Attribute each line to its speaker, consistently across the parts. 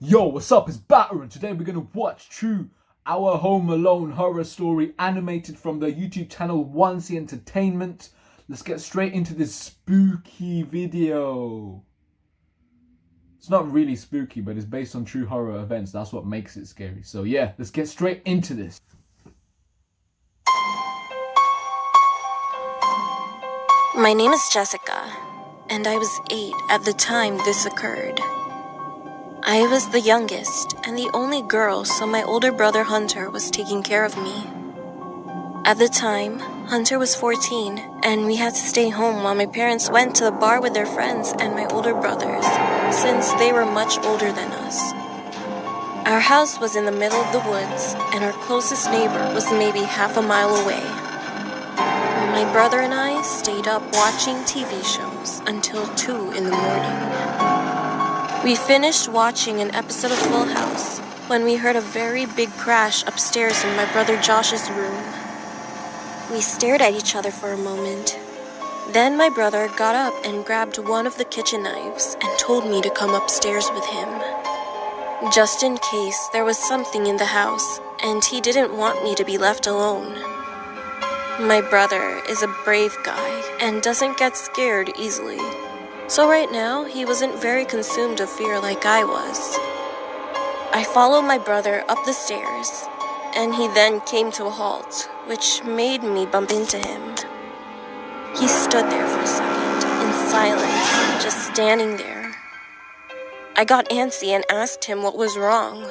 Speaker 1: Yo, what's up? It's Batter, and today we're gonna watch True, our Home Alone horror story animated from the YouTube channel Onesie Entertainment. Let's get straight into this spooky video. It's not really spooky, but it's based on true horror events. That's what makes it scary. So yeah, let's get straight into this.
Speaker 2: My name is Jessica, and I was 8 at the time this occurred. I was the youngest and the only girl, so my older brother Hunter was taking care of me. At the time, Hunter was 14, and we had to stay home while my parents went to the bar with their friends and my older brothers, since they were much older than us. Our house was in the middle of the woods, and our closest neighbor was maybe half a mile away. My brother and I stayed up watching TV shows until 2 in the morning. We finished watching an episode of Full House when we heard a very big crash upstairs in my brother Josh's room. We stared at each other for a moment. Then my brother got up and grabbed one of the kitchen knives and told me to come upstairs with him, just in case there was something in the house and he didn't want me to be left alone. My brother is a brave guy and doesn't get scared easily. So right now, he wasn't very consumed of fear like I was. I followed my brother up the stairs, and he then came to a halt, which made me bump into him. He stood there for a second, in silence, just standing there. I got antsy and asked him what was wrong.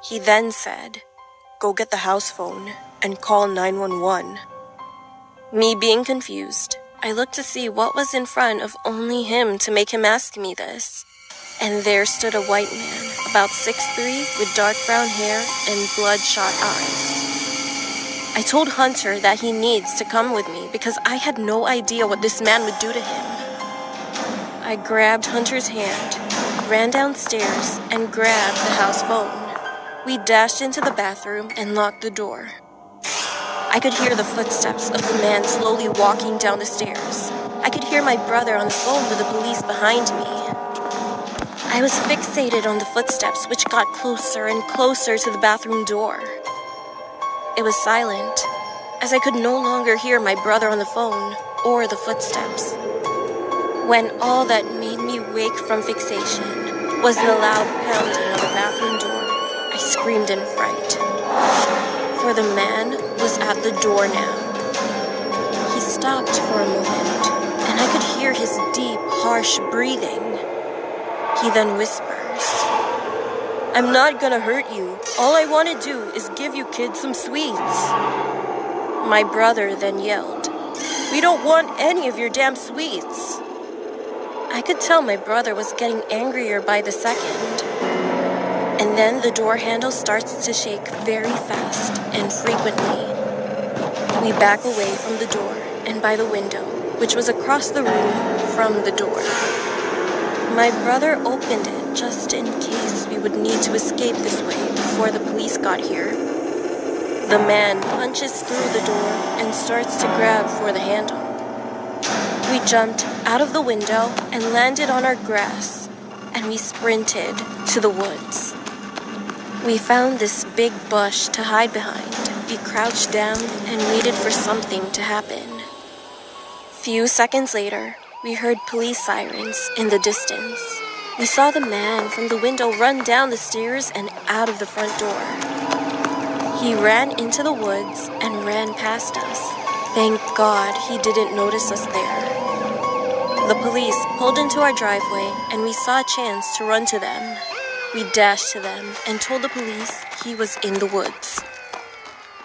Speaker 2: He then said, "Go get the house phone and call 911. Me being confused, I looked to see what was in front of only him to make him ask me this. And there stood a white man, about 6'3", with dark brown hair and bloodshot eyes. I told Hunter that he needs to come with me because I had no idea what this man would do to him. I grabbed Hunter's hand, ran downstairs, and grabbed the house phone. We dashed into the bathroom and locked the door. I could hear the footsteps of the man slowly walking down the stairs. I could hear my brother on the phone with the police behind me. I was fixated on the footsteps, which got closer and closer to the bathroom door. It was silent, as I could no longer hear my brother on the phone or the footsteps. When all that made me wake from fixation was the loud pounding on the bathroom door, I screamed in fright. For the man was at the door now. He stopped for a moment, and I could hear his deep, harsh breathing. He then whispers, "I'm not gonna hurt you. All I want to do is give you kids some sweets." My brother then yelled, "We don't want any of your damn sweets." I could tell my brother was getting angrier by the second. And then the door handle starts to shake very fast and frequently. We back away from the door and by the window, which was across the room from the door. My brother opened it just in case we would need to escape this way before the police got here. The man punches through the door and starts to grab for the handle. We jumped out of the window and landed on our grass, and we sprinted to the woods. We found this big bush to hide behind. We crouched down and waited for something to happen. Few seconds later, we heard police sirens in the distance. We saw the man from the window run down the stairs and out of the front door. He ran into the woods and ran past us. Thank God he didn't notice us there. The police pulled into our driveway and we saw a chance to run to them. We dashed to them and told the police he was in the woods.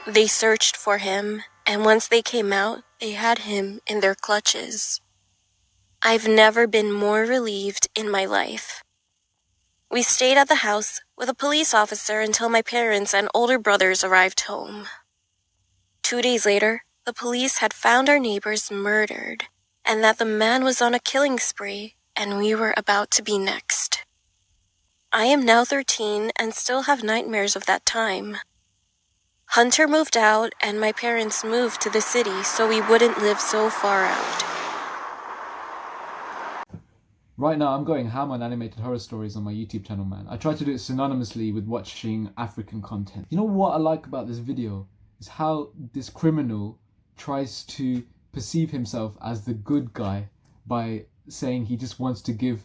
Speaker 2: They searched for him, and once they came out, they had him in their clutches. I've never been more relieved in my life. We stayed at the house with a police officer until my parents and older brothers arrived home. 2 days later, the police had found our neighbors murdered, and that the man was on a killing spree, and we were about to be next. I am now 13 and still have nightmares of that time. Hunter moved out and my parents moved to the city so we wouldn't live so far out.
Speaker 1: Right now, I'm going ham on animated horror stories on my YouTube channel, man. I try to do it synonymously with watching African content. You know what I like about this video? Is how this criminal tries to perceive himself as the good guy by saying he just wants to give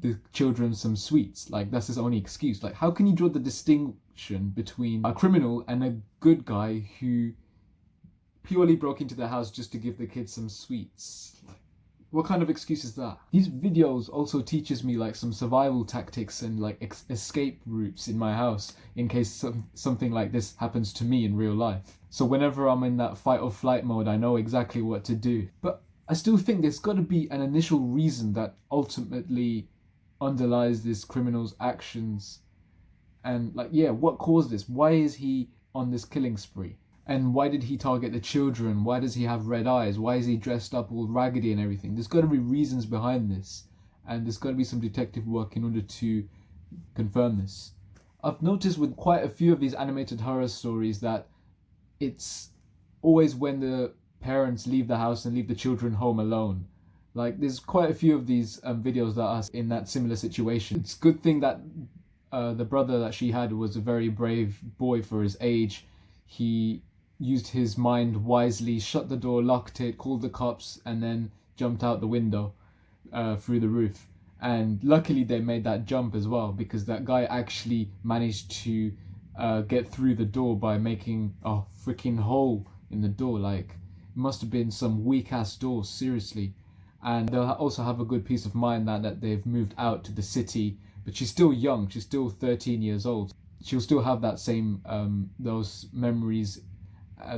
Speaker 1: the children some sweets. Like, that's his only excuse. Like, how can you draw the distinction between a criminal and a good guy who purely broke into the house just to give the kids some sweets? What kind of excuse is that? These videos also teaches me like some survival tactics and like escape routes in my house in case something like this happens to me in real life. So whenever I'm in that fight or flight mode, I know exactly what to do. But I still think there's got to be an initial reason that ultimately underlies this criminal's actions. And like, yeah, what caused this? Why is he on this killing spree? And why did he target the children? Why does he have red eyes? Why is he dressed up all raggedy and everything? There's got to be reasons behind this. And there's got to be some detective work in order to confirm this. I've noticed with quite a few of these animated horror stories that it's always when the parents leave the house and leave the children home alone. Like, there's quite a few of these videos that are in that similar situation. It's a good thing that the brother that she had was a very brave boy for his age. He used his mind wisely, shut the door, locked it, called the cops, and then jumped out the window through the roof. And luckily they made that jump as well, because that guy actually managed to get through the door by making a freaking hole in the door. Like, it must have been some weak ass door, seriously. And they'll also have a good peace of mind now that they've moved out to the city. But she's still young, she's still 13 years old. She'll still have that same those memories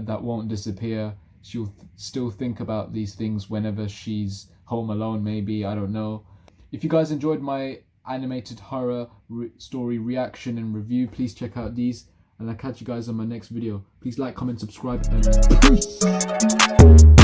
Speaker 1: that won't disappear. She'll still think about these things whenever she's home alone, maybe, I don't know. If you guys enjoyed my animated horror story reaction and review, please check out these, and I'll catch you guys on my next video. Please like, comment, subscribe, and peace.